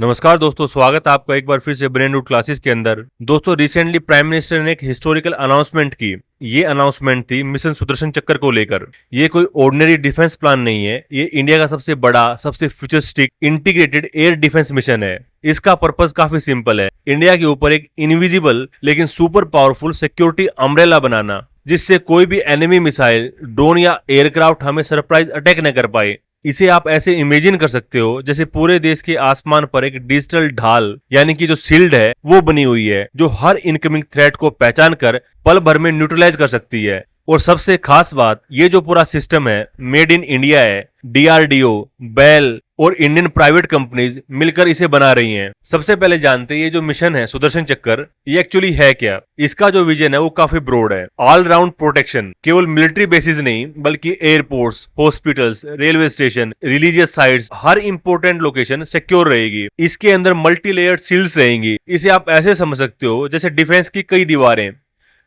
नमस्कार दोस्तों, स्वागत है आपका एक बार फिर से ब्रेन रूट क्लासेस के अंदर। दोस्तों, रिसेंटली प्राइम मिनिस्टर ने एक हिस्टोरिकल अनाउंसमेंट की। ये अनाउंसमेंट थी मिशन सुदर्शन चक्र को लेकर। ये कोई ऑर्डिनरी डिफेंस प्लान नहीं है, ये इंडिया का सबसे बड़ा, सबसे futuristic integrated air defence mission है। इसका पर्पस काफी सिंपल है, इंडिया के ऊपर एक इनविजिबल लेकिन सुपर पावरफुल सिक्योरिटी अम्ब्रेला बनाना, जिससे कोई भी एनिमी मिसाइल, ड्रोन या एयरक्राफ्ट हमें सरप्राइज अटैक न कर पाए। इसे आप ऐसे इमेजिन कर सकते हो जैसे पूरे देश के आसमान पर एक डिजिटल ढाल यानी कि जो शील्ड है वो बनी हुई है, जो हर इनकमिंग थ्रेट को पहचान कर पल भर में न्यूट्रलाइज कर सकती है। और सबसे खास बात, ये जो पूरा सिस्टम है मेड इन इंडिया है। डीआरडीओ, बेल और इंडियन प्राइवेट कंपनीज मिलकर इसे बना रही हैं। सबसे पहले जानते हैं ये जो मिशन है सुदर्शन चक्र, ये एक्चुअली है क्या। इसका जो विजन है वो काफी ब्रॉड है। ऑल राउंड प्रोटेक्शन, केवल मिलिट्री बेसिस नहीं बल्कि airports, hospitals, railway station, religious sites, हर इंपॉर्टेंट लोकेशन सिक्योर रहेगी। इसके अंदर मल्टी लेयर्ड शील्ड्स रहेंगी। इसे आप ऐसे समझ सकते हो जैसे डिफेंस की कई दीवारें।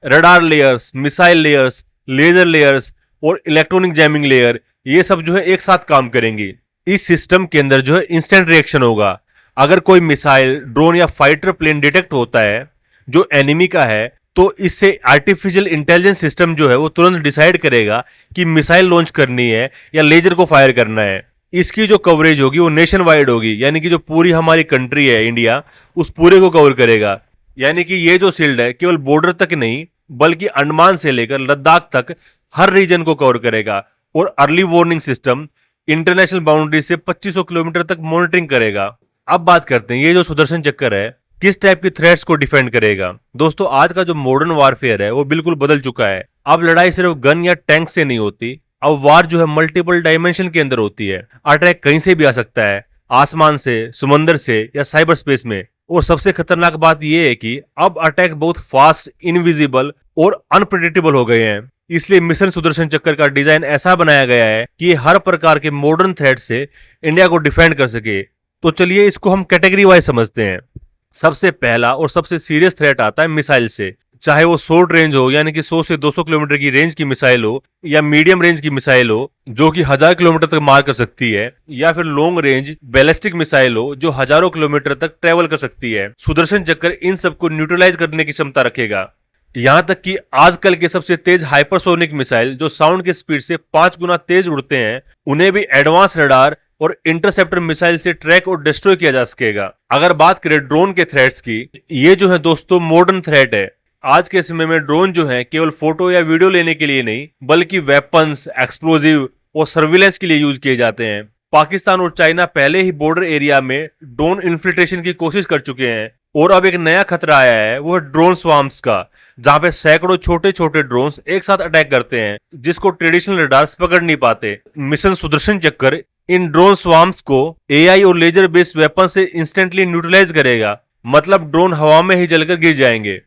Radar layers, missile layers, laser layers और इलेक्ट्रॉनिक जैमिंग लेयर, ये सब जो है एक साथ काम करेंगी। इस सिस्टम के अंदर जो है इंस्टेंट रिएक्शन होगा। अगर कोई मिसाइल, ड्रोन या फाइटर प्लेन डिटेक्ट होता है जो एनिमी का है, तो इससे आर्टिफिशियल इंटेलिजेंस सिस्टम जो है वो तुरंत डिसाइड करेगा कि मिसाइल लॉन्च करनी है या लेजर को फायर करना है। इसकी जो कवरेज होगी वो नेशन वाइड होगी, यानी कि जो पूरी हमारी कंट्री है इंडिया, उस पूरे को कवर करेगा। यानी कि ये जो शील्ड है केवल बॉर्डर तक नहीं बल्कि अंडमान से लेकर लद्दाख तक हर रीजन को कवर करेगा। और early warning system international boundary से 2500 किलोमीटर तक मॉनिटरिंग करेगा। अब बात करते हैं ये जो सुदर्शन चक्र है किस टाइप की थ्रेट्स को डिफेंड करेगा। दोस्तों, आज का जो मॉडर्न वारफेयर है वो बिल्कुल बदल चुका है। अब लड़ाई सिर्फ गन या टैंक से नहीं होती, अब वार जो है मल्टीपल डायमेंशन के अंदर होती है। अटैक कहीं से भी आ सकता है, आसमान से, समंदर से या साइबर स्पेस में। और सबसे खतरनाक बात यह है कि अब अटैक बहुत फास्ट, इनविजिबल और अनप्रेडिक्टेबल हो गए हैं। इसलिए मिशन सुदर्शन चक्र का डिजाइन ऐसा बनाया गया है कि ये हर प्रकार के मॉडर्न थ्रेट से इंडिया को डिफेंड कर सके। तो चलिए इसको हम कैटेगरी वाइज समझते हैं। सबसे पहला और सबसे सीरियस थ्रेट आता है मिसाइल से। चाहे वो शॉर्ट रेंज हो यानी कि 100 से 200 किलोमीटर की रेंज की मिसाइल हो, या मीडियम रेंज की मिसाइल हो जो कि 1000 किलोमीटर तक मार कर सकती है, या फिर लॉन्ग रेंज बैलिस्टिक मिसाइल हो जो हजारों किलोमीटर तक ट्रेवल कर सकती है। सुदर्शन चक्र इन सबको न्यूट्रलाइज करने की क्षमता रखेगा। यहां तक कि आजकल के सबसे तेज हाइपरसोनिक मिसाइल जो साउंड की स्पीड से 5 गुना तेज उड़ते हैं, उन्हें भी एडवांस रडार और इंटरसेप्टर मिसाइल से ट्रैक और डिस्ट्रॉय किया जा सकेगा। अगर बात करें ड्रोन के थ्रेट्स की, ये जो है दोस्तों मॉडर्न थ्रेट है। आज के समय में ड्रोन जो है केवल फोटो या वीडियो लेने के लिए नहीं बल्कि वेपन्स, एक्सप्लोजिव और सर्विलेंस के लिए यूज किए जाते हैं। पाकिस्तान और चाइना पहले ही बॉर्डर एरिया में ड्रोन इन्फिल्ट्रेशन की कोशिश कर चुके हैं। और अब एक नया खतरा आया है, वो है ड्रोन स्वाम्स का, जहां पे सैकड़ों छोटे छोटे ड्रोन्स एक साथ अटैक करते हैं जिसको ट्रेडिशनल रडार्स पकड़ नहीं पाते। मिशन सुदर्शन चक्र इन ड्रोन स्वाम्स को एआई और लेजर बेस्ड वेपन से इंस्टेंटली न्यूट्रलाइज करेगा। मतलब ड्रोन हवा में ही जलकर गिर जाएंगे।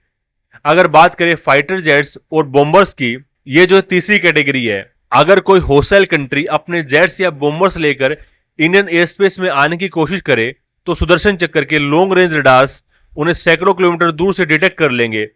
अगर बात करें फाइटर जेट्स और बॉम्बर्स की, ये जो तीसरी कैटेगरी है। अगर कोई होस्टाइल कंट्री अपने जेट्स या बॉम्बर्स लेकर इंडियन एयर स्पेस में आने की कोशिश करे तो सुदर्शन चक्र के लॉन्ग रेंज रडार्स उन्हें सैकड़ों किलोमीटर दूर से डिटेक्ट कर लेंगे।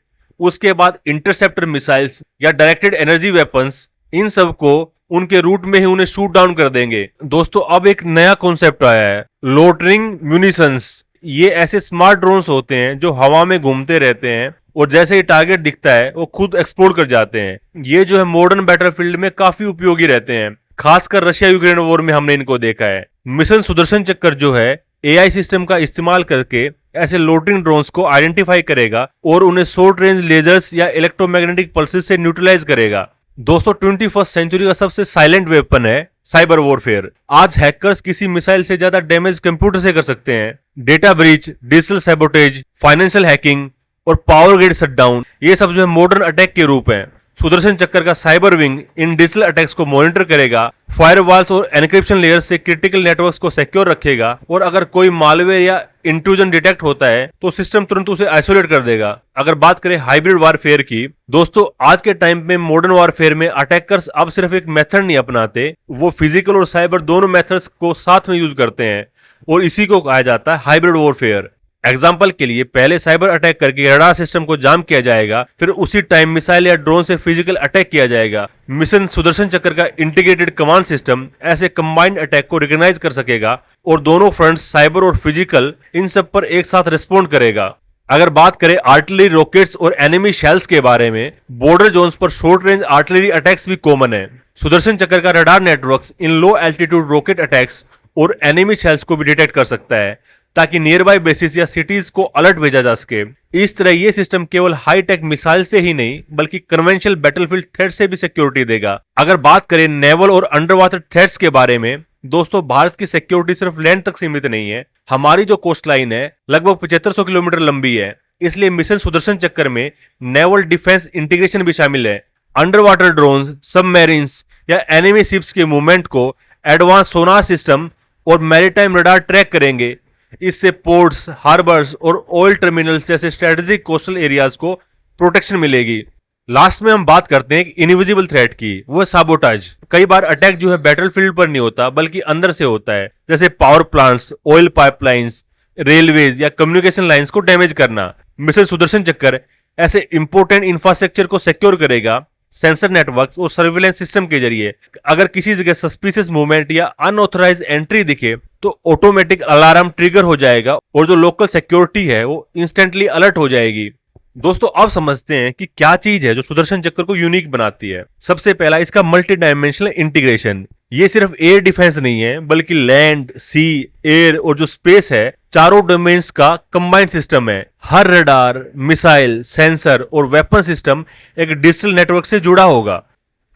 उसके बाद इंटरसेप्टर मिसाइल्स या डायरेक्टेड एनर्जी वेपन्स, इन सब को उनके रूट में ही उन्हें शूट डाउन कर देंगे। दोस्तों, अब एक नया कॉन्सेप्ट आया है, लोटरिंग म्यूनिशंस। ये ऐसे स्मार्ट ड्रोन्स होते हैं जो हवा में घूमते रहते हैं और जैसे ही टारगेट दिखता है वो खुद एक्सप्लोड कर जाते हैं। ये जो है मॉडर्न बैटलफील्ड में काफी उपयोगी रहते हैं, खासकर रशिया यूक्रेन वॉर में हमने इनको देखा है। मिशन सुदर्शन चक्र जो है एआई सिस्टम का इस्तेमाल करके ऐसे लोटरिंग ड्रोन्स को आइडेंटिफाई करेगा और उन्हें शॉर्ट रेंज लेजर्स या इलेक्ट्रोमैग्नेटिक पल्सेस से न्यूट्रलाइज करेगा। दोस्तों, 21st सेंचुरी का सबसे साइलेंट वेपन है साइबर वॉरफेयर। आज हैकर्स किसी मिसाइल से ज्यादा डैमेज कंप्यूटर से कर सकते हैं। Data breach, digital sabotage, financial hacking और पावर ग्रिड शटडाउन, ये सब जो है मॉडर्न अटैक के रूप हैं। सुदर्शन चक्र का साइबर विंग इन डिजिटल अटैक्स को मॉनिटर करेगा, फायरवॉल्स और एन्क्रिप्शन लेयर्स से क्रिटिकल नेटवर्क्स को सिक्योर रखेगा, और अगर कोई मालवेयर या इंट्रूजन डिटेक्ट होता है तो सिस्टम तुरंत उसे आइसोलेट कर देगा। अगर बात करें हाइब्रिड वारफेयर की, दोस्तों आज के टाइम में मॉडर्न वारफेयर में अटैकर्स अब सिर्फ एक मेथड नहीं अपनाते, वो फिजिकल और साइबर दोनों मेथड्स को साथ में यूज करते हैं और इसी को कहा जाता है हाइब्रिड वॉरफेयर। एग्जाम्पल के लिए पहले साइबर अटैक करके रडार सिस्टम को जाम किया जाएगा, फिर उसी टाइम मिसाइल या ड्रोन से फिजिकल अटैक किया जाएगा। मिशन सुदर्शन चक्र का इंटीग्रेटेड कमांड सिस्टम ऐसे कंबाइंड अटैक को रिकॉग्नाइज कर सकेगा और दोनों फ्रंट्स साइबर और फिजिकल इन सब पर एक साथ रिस्पॉन्ड करेगा। अगर बात करें आर्टिलरी रॉकेट्स और एनिमी शेल्स के बारे में, बॉर्डर जोन्स पर शॉर्ट रेंज आर्टिलरी अटैक्स भी कॉमन है। सुदर्शन चक्र का रडार नेटवर्क्स इन लो एल्टीट्यूड रॉकेट अटैक्स और एनिमी शेल्स को भी डिटेक्ट कर सकता है ताकि नियर बाय बेसिस या सिटीज को अलर्ट भेजा जा सके। इस तरह ये सिस्टम केवल हाई टेक मिसाइल से ही नहीं बल्कि कन्वेंशनल बैटलफील्ड थ्रेट से भी सिक्योरिटी देगा। अगर बात करें नेवल और अंडर वाटर थ्रेट्स के बारे में, दोस्तों भारत की सिक्योरिटी सिर्फ लैंड तक सीमित नहीं है। हमारी जो कोस्ट लाइन है लगभग 7500 किलोमीटर लंबी है, इसलिए मिशन सुदर्शन चक्र में नेवल डिफेंस इंटीग्रेशन भी शामिल है। अंडर वाटर ड्रोन्स, सबमरीन्स या एनिमी शिप्स के मूवमेंट को एडवांस सोनार सिस्टम और मैरीटाइम रडार ट्रैक करेंगे। इससे पोर्ट्स, हार्बर्स और ऑयल टर्मिनल्स जैसे स्ट्रेटेजिक कोस्टल एरियाज को प्रोटेक्शन मिलेगी। लास्ट में हम बात करते हैं एक इनविजिबल थ्रेट की, वो है साबोटाज। कई बार अटैक जो है बैटलफील्ड पर नहीं होता बल्कि अंदर से होता है, जैसे power plants, oil pipelines, railways या कम्युनिकेशन लाइंस को डैमेज करना। मिशन सुदर्शन चक्र ऐसे इंपोर्टेंट इंफ्रास्ट्रक्चर को सिक्योर करेगा सेंसर नेटवर्क्स और सर्विलेंस सिस्टम के जरिए। अगर किसी जगह सस्पिशियस मूवमेंट या अनऑथराइज्ड एंट्री दिखे तो ऑटोमेटिक अलार्म ट्रिगर हो जाएगा और जो लोकल सिक्योरिटी है वो इंस्टेंटली अलर्ट हो जाएगी। दोस्तों अब समझते हैं कि क्या चीज है जो सुदर्शन चक्र को यूनिक बनाती है। सबसे पहला इसका मल्टी डायमेंशनल इंटीग्रेशन। ये सिर्फ एयर डिफेंस नहीं है बल्कि लैंड, सी, एयर और जो स्पेस है, चारों डोमेन्स का कंबाइंड सिस्टम है। हर रडार, मिसाइल, सेंसर और वेपन सिस्टम एक डिजिटल नेटवर्क से जुड़ा होगा।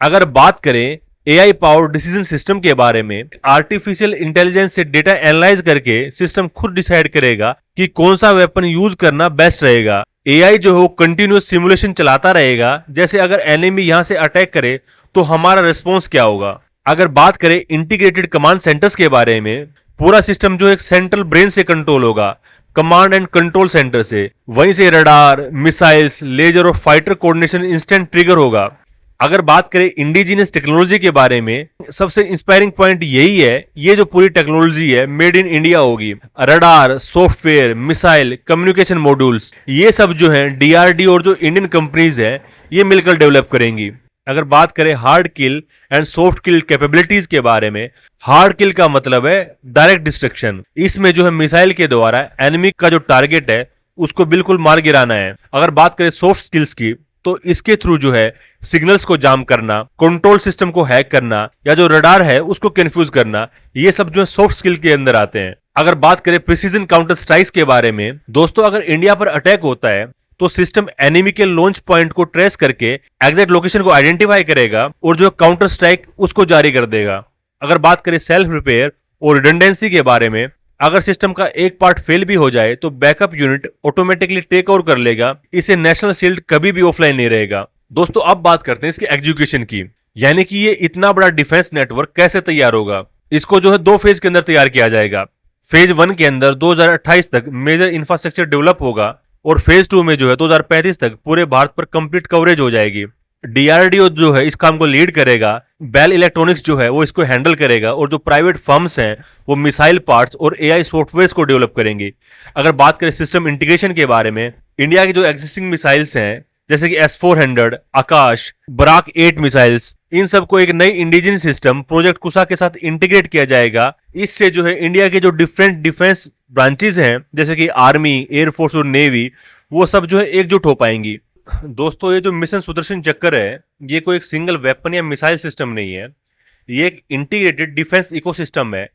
अगर बात करें एआई पावर डिसीजन सिस्टम के बारे में, आर्टिफिशियल इंटेलिजेंस से डेटा एनालाइज करके सिस्टम खुद डिसाइड करेगा कि कौन सा वेपन यूज करना बेस्ट रहेगा। एआई जो है वो कंटिन्यूस सिमुलेशन चलाता रहेगा, जैसे अगर एनिमी यहां से अटैक करे तो हमारा रिस्पॉन्स क्या होगा। अगर बात करें इंटीग्रेटेड कमांड सेंटर्स के बारे में, पूरा सिस्टम जो एक सेंट्रल ब्रेन से कंट्रोल होगा, कमांड एंड कंट्रोल सेंटर से। वहीं से रडार, मिसाइल्स, लेजर और फाइटर कोऑर्डिनेशन इंस्टेंट ट्रिगर होगा। अगर बात करें इंडिजिनियस टेक्नोलॉजी के बारे में, सबसे इंस्पायरिंग पॉइंट यही है, ये जो पूरी टेक्नोलॉजी है मेड इन इंडिया होगी। Radar, software, missile, communication modules, ये सब जो है डीआरडीओ और जो इंडियन कंपनीज है ये मिलकर डेवलप करेंगी। अगर बात करें hard kill and soft kill capabilities के बारे में, हार्ड किल का मतलब है डायरेक्ट डिस्ट्रक्शन। इसमें जो है मिसाइल के द्वारा एनिमी का जो टारगेट है उसको बिल्कुल मार गिराना है। अगर बात करें सॉफ्ट स्किल्स की, तो इसके थ्रू जो है सिग्नल्स को जाम करना, कंट्रोल सिस्टम को हैक करना या जो रडार है उसको कंफ्यूज करना, ये सब जो है सॉफ्ट स्किल के अंदर आते हैं। अगर बात करें प्रिसीजन काउंटर स्ट्राइक्स के बारे में, दोस्तों अगर इंडिया पर अटैक होता है तो सिस्टम एनिमी के लॉन्च पॉइंट को ट्रेस करके एग्जैक्ट लोकेशन को आइडेंटिफाई करेगा और जो काउंटर स्ट्राइक उसको जारी कर देगा। अगर बात करें सेल्फ रिपेयर और रिडंडेंसी के बारे में, अगर सिस्टम का एक पार्ट फेल भी हो जाए तो backup unit automatically take over कर लेगा। इससे नेशनल शील्ड कभी भी ऑफलाइन नहीं रहेगा। दोस्तों अब बात करते हैं इसके एग्जीक्यूशन की, यानी कि ये इतना बड़ा डिफेंस नेटवर्क कैसे तैयार होगा। इसको जो है 2 फेज के अंदर तैयार किया जाएगा। फेज 1 के अंदर 2028 तक मेजर इंफ्रास्ट्रक्चर डेवलप होगा और फेज 2 में जो है 2035 तक पूरे भारत पर कंप्लीट कवरेज हो जाएगी। डीआरडीओ जो है इस काम को लीड करेगा, बेल इलेक्ट्रॉनिक्स जो है वो इसको हैंडल करेगा और जो प्राइवेट फर्म्स हैं वो मिसाइल पार्ट्स और एआई सॉफ्टवेयर्स को डेवलप करेंगे। अगर बात करें सिस्टम इंटीग्रेशन के बारे में, इंडिया की जो एग्जिस्टिंग मिसाइल्स हैं जैसे कि S-400, आकाश, बराक 8 मिसाइल्स, इन सबको एक नई इंडिजिनस सिस्टम प्रोजेक्ट कुशा के साथ इंटीग्रेट किया जाएगा। इससे जो है इंडिया के जो डिफरेंट डिफेंस ब्रांचेज हैं जैसे कि आर्मी, एयरफोर्स और नेवी, वो सब जो है एकजुट हो पाएंगी। दोस्तों ये जो मिशन सुदर्शन चक्र है ये कोई एक सिंगल वेपन या मिसाइल सिस्टम नहीं है, ये एक इंटीग्रेटेड डिफेंस इकोसिस्टम है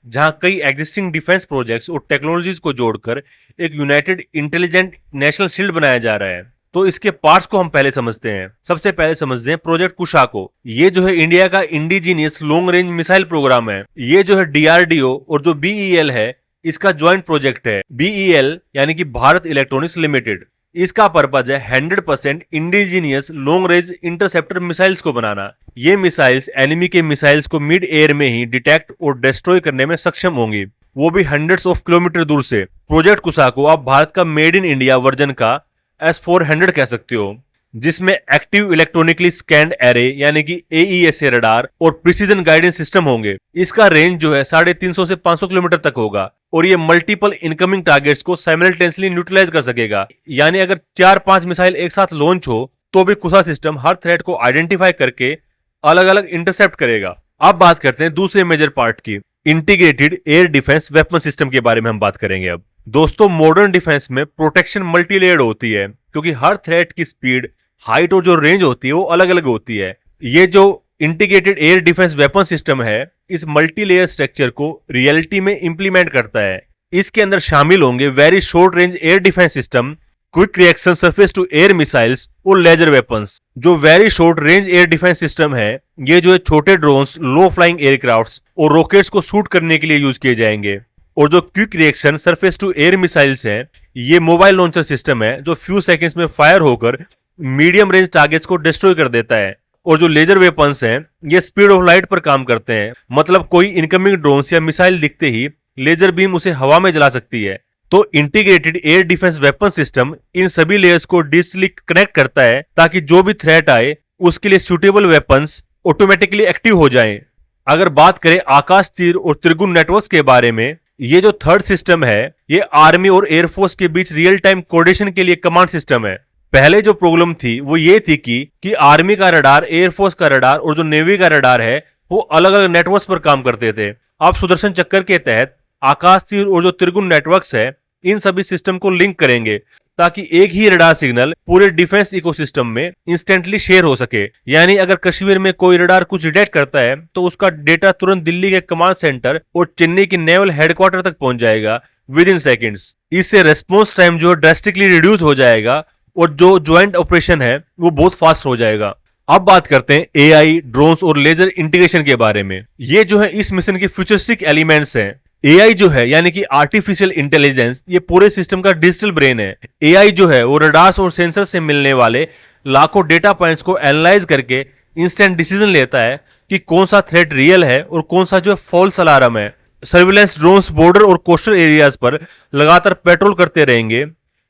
जहां कई एग्जिस्टिंग डिफेंस प्रोजेक्ट्स और टेक्नोलॉजीज को जोड़कर एक यूनाइटेड इंटेलिजेंट नेशनल शील्ड बनाया जा रहा है। तो इसके पार्ट्स को हम पहले समझते हैं। सबसे पहले समझते हैं प्रोजेक्ट कुशा को। ये जो है इंडिया का indigenous long range missile programme है। ये जो है डीआरडीओ और जो बीईएल है इसका ज्वाइंट प्रोजेक्ट है। बीईएल यानी कि भारत इलेक्ट्रॉनिक्स लिमिटेड, इसका पर्पज है 100% indigenous long range interceptor missiles को बनाना। ये मिसाइल्स एनिमी के मिसाइल्स को मिड एयर में ही डिटेक्ट और डिस्ट्रॉय करने में सक्षम होंगी, वो भी हंड्रेड्स ऑफ किलोमीटर दूर से। प्रोजेक्ट कुशा को आप भारत का मेड इन इंडिया वर्जन का S-400 कह सकते हो। जिसमें एक्टिव इलेक्ट्रॉनिकली स्कैन्ड एरे यानी कि AESA रडार और प्रिसीजन गाइडेंस सिस्टम होंगे। इसका रेंज जो है 350 से 500 किलोमीटर तक होगा और ये मल्टीपल इनकमिंग टारगेट्स को साइमल्टेनियसली न्यूट्रलाइज कर सकेगा। यानी अगर 4-5 मिसाइल एक साथ लॉन्च हो तो भी कुसा सिस्टम हर थ्रेट को आइडेंटिफाई करके अलग अलग इंटरसेप्ट करेगा। अब बात करते हैं दूसरे मेजर पार्ट की, integrated air defence weapon system के बारे में हम बात करेंगे। अब दोस्तों, मॉडर्न डिफेंस में प्रोटेक्शन मल्टी लेयर्ड होती है क्योंकि हर थ्रेट की स्पीड, हाइट और जो रेंज होती है वो अलग अलग होती है। ये जो integrated air defence weapon system है इस मल्टी लेयर स्ट्रक्चर को रियलिटी में इंप्लीमेंट करता है। इसके अंदर शामिल होंगे very short range air defence system, quick reaction surface to air missiles और लेजर वेपन्स। जो very short range air defence system है ये जो है छोटे ड्रोन्स, लो फ्लाइंग एयरक्राफ्ट्स और रॉकेट्स को शूट करने के लिए यूज किए जाएंगे। और जो quick reaction surface to air missiles हैं ये मोबाइल लॉन्चर सिस्टम है जो फ्यू सेकंड्स में फायर होकर मीडियम रेंज टारगेट्स को डिस्ट्रॉय कर देता है। और जो लेजर वेपन्स हैं ये स्पीड ऑफ लाइट पर काम करते हैं, मतलब कोई इनकमिंग ड्रोन्स या मिसाइल दिखते ही लेजर बीम उसे हवा में जला सकती है। तो integrated air defence weapon system in सभी लेयर्स को डिजिटली कनेक्ट करता है ताकि जो भी थ्रेट आए उसके लिए सूटेबल वेपन्स ऑटोमेटिकली एक्टिव हो जाएं। अगर बात करें आकाश तीर और त्रिगुण नेटवर्क्स के बारे में, ये जो थर्ड सिस्टम है ये आर्मी और एयरफोर्स के बीच रियल टाइम कोऑर्डिनेशन के लिए कमांड सिस्टम है। पहले जो प्रॉब्लम थी वो ये थी कि आर्मी का रडार, एयरफोर्स का रडार और जो नेवी का रडार है वो अलग अलग नेटवर्क्स पर काम करते थे। अब सुदर्शन चक्कर के तहत आकाश तीर और जो त्रिगुण नेटवर्क्स है इन सभी सिस्टम को लिंक करेंगे ताकि एक ही रडार सिग्नल पूरे डिफेंस इकोसिस्टम में इंस्टेंटली शेयर हो सके। यानी अगर कश्मीर में कोई रडार कुछ डिटेक्ट करता है तो उसका डेटा तुरंत दिल्ली के कमांड सेंटर और चेन्नई की नेवल हेडक्वार्टर तक पहुंच जाएगा विद इन सेकेंड्स। इससे रेस्पॉन्स टाइम जो ड्रेस्टिकली रिड्यूस हो जाएगा और जो ज्वाइंट ऑपरेशन है वो बहुत फास्ट हो जाएगा। अब बात करते हैं AI, ड्रोन्स और लेजर इंटीग्रेशन के बारे में। ये जो है इस मिशन के फ्यूचरिस्टिक एलिमेंट्स हैं। AI जो है यानी कि आर्टिफिशियल इंटेलिजेंस, ये पूरे सिस्टम का डिजिटल ब्रेन है। AI जो है वो रडार्स और सेंसर से मिलने वाले लाखों डेटा पॉइंट्स को एनालाइज करके इंस्टेंट डिसीजन लेता है कि कौन सा थ्रेट रियल है और कौन सा जो है फॉल्स अलार्म है। सर्विलेंस ड्रोन्स बॉर्डर और कोस्टल एरियाज पर लगातार पेट्रोल करते रहेंगे।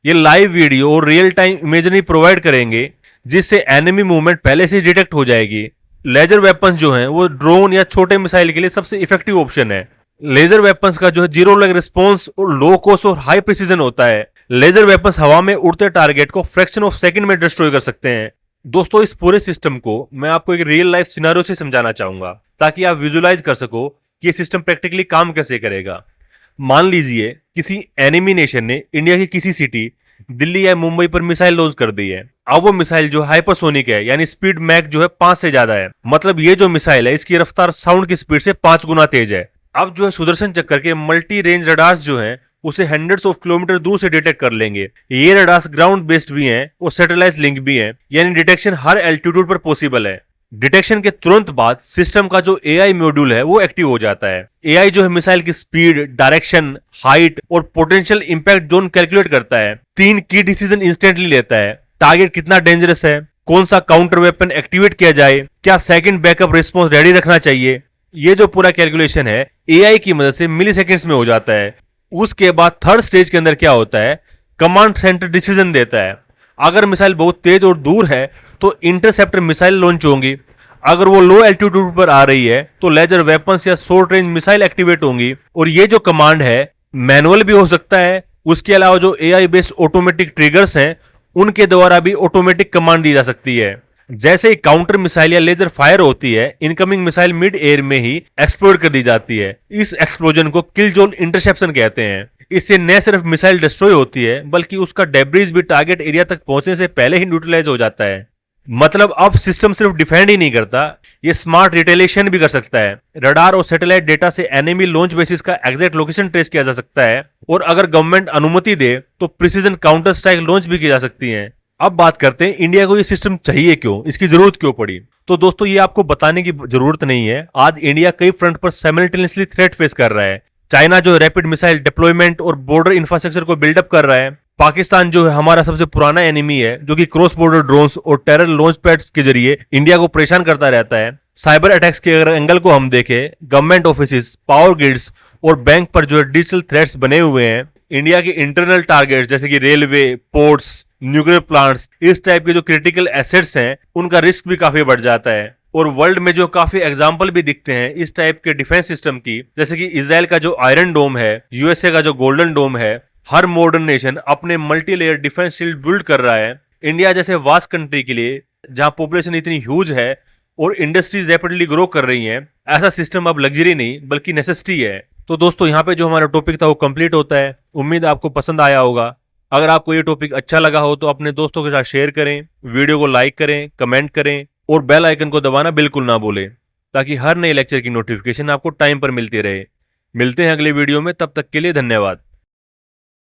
ये लाइव वीडियो और रियल टाइम इमेजरी प्रोवाइड करेंगे जिससे एनिमी मूवमेंट पहले से डिटेक्ट हो जाएगी। लेजर वेपन्स जो हैं वो ड्रोन या छोटे मिसाइल के लिए सबसे इफेक्टिव ऑप्शन है। लेजर वेपन्स का जो है जीरो लैग रिस्पॉन्स और लो कॉस्ट और हाई प्रिसीजन होता है। लेजर वेपन्स हवा में उड़ते टारगेट को फ्रैक्शन ऑफ सेकंड में डिस्ट्रॉय कर सकते हैं। दोस्तों, इस पूरे सिस्टम को मैं आपको एक रियल लाइफ सिनेरियो से समझाना चाहूंगा ताकि आप विजुअलाइज कर सको कि ये सिस्टम प्रैक्टिकली काम कैसे करेगा। मान लीजिए किसी एनिमी नेशन ने इंडिया की किसी सिटी, दिल्ली या मुंबई पर मिसाइल लॉन्च कर दी है। अब वो मिसाइल जो हाइपरसोनिक है यानी स्पीड मैक जो है 5 से ज्यादा है। मतलब ये जो मिसाइल है इसकी रफ्तार साउंड की स्पीड से 5 गुना तेज है। अब जो है सुदर्शन चक्कर के मल्टी रेंज रडार्स जो हैं उसे हंड्रेड्स ऑफ किलोमीटर दूर से डिटेक्ट कर लेंगे। ये रडार्स ग्राउंड बेस्ड भी हैं और सैटेलाइट लिंक भी हैं, यानी डिटेक्शन हर एल्टीट्यूड पर पॉसिबल है। डिटेक्शन के तुरंत बाद सिस्टम का जो AI मॉड्यूल है वो एक्टिव हो जाता है। AI जो है मिसाइल की स्पीड, डायरेक्शन, हाइट और पोटेंशियल इंपैक्ट जोन कैलकुलेट करता है। 3 की डिसीजन इंस्टेंटली लेता है। टारगेट कितना डेंजरस है, कौन सा काउंटर वेपन एक्टिवेट किया जाए, क्या सेकंड बैकअप रिस्पॉन्स रेडी रखना चाहिए। ये जो पूरा कैलकुलेशन है AI की मदद से मिली सेकेंड्स में हो जाता है। उसके बाद थर्ड स्टेज के अंदर क्या होता है, कमांड सेंटर डिसीजन देता है। अगर मिसाइल बहुत तेज और दूर है तो इंटरसेप्टर मिसाइल लॉन्च होंगी। अगर वो लो एल्टीट्यूड पर आ रही है तो लेजर वेपन्स या शॉर्ट रेंज मिसाइल एक्टिवेट होंगी। और ये जो कमांड है मैनुअल भी हो सकता है। उसके अलावा जो AI बेस्ड ऑटोमेटिक ट्रिगर्स हैं उनके द्वारा भी ऑटोमेटिक कमांड दी जा सकती है। जैसे ही काउंटर मिसाइल या लेजर फायर होती है, इनकमिंग मिसाइल मिड एयर में ही एक्सप्लोड कर दी जाती है। इस एक्सप्लोजन को किल जोन इंटरसेप्शन कहते हैं। इससे न सिर्फ मिसाइल डिस्ट्रॉय होती है बल्कि उसका डेब्रिज भी टारगेट एरिया तक पहुंचने से पहले ही न्यूट्रलाइज हो जाता है। मतलब अब सिस्टम सिर्फ डिफेंड ही नहीं करता, ये स्मार्ट रिटेलिएशन भी कर सकता है। रडार और सैटेलाइट डेटा से एनिमी लॉन्च बेसिस का एग्जैक्ट लोकेशन ट्रेस किया जा सकता है और अगर गवर्नमेंट अनुमति दे तो प्रिसीजन काउंटर स्ट्राइक लॉन्च भी की जा सकती है। अब बात करते हैं इंडिया को ये सिस्टम चाहिए क्यों, इसकी जरूरत क्यों पड़ी। तो दोस्तों, ये आपको बताने की जरूरत नहीं है। आज इंडिया कई फ्रंट पर साइमल्टेनियसली थ्रेट फेस कर रहा है। चाइना जो रैपिड मिसाइल डिप्लॉयमेंट और बॉर्डर इंफ्रास्ट्रक्चर को बिल्डअप कर रहा है। पाकिस्तान जो है हमारा सबसे पुराना एनिमी है जो कि क्रॉस बॉर्डर ड्रोन्स और टेरर लॉन्च पैड्स के जरिए इंडिया को परेशान करता रहता है। साइबर अटैक्स के अगर एंगल को हम देखें, गवर्नमेंट ऑफिस, पावर ग्रिड्स और बैंक पर जो है डिजिटल थ्रेट्स बने हुए हैं। इंडिया के इंटरनल टारगेट्स जैसे कि रेलवे, पोर्ट्स, न्यूक्लियर प्लांट्स, इस टाइप के जो क्रिटिकल एसेट्स हैं उनका रिस्क भी काफी बढ़ जाता है। और वर्ल्ड में जो काफी एग्जाम्पल भी दिखते हैं इस टाइप के डिफेंस सिस्टम की, जैसे कि इजराइल का जो आयरन डोम है, यूएसए का जो गोल्डन डोम है, हर मॉडर्न नेशन अपने multi layer defence shield build कर रहा है। इंडिया जैसे वास्ट कंट्री के लिए जहां पॉपुलेशन इतनी ह्यूज है और इंडस्ट्रीज रैपिडली ग्रो कर रही हैं, ऐसा सिस्टम अब लग्जरी नहीं बल्कि नेसेसिटी है। तो दोस्तों यहाँ पे जो हमारा टॉपिक था वो कंप्लीट होता है। उम्मीद आपको पसंद आया होगा। अगर आपको ये टॉपिक अच्छा लगा हो तो अपने दोस्तों के साथ शेयर करें, वीडियो को लाइक करें, कमेंट करें और बेल आइकन को दबाना बिल्कुल ना भूलें, ताकि हर नए लेक्चर की नोटिफिकेशन आपको टाइम पर मिलती रहे। मिलते हैं अगले वीडियो में, तब तक के लिए धन्यवाद।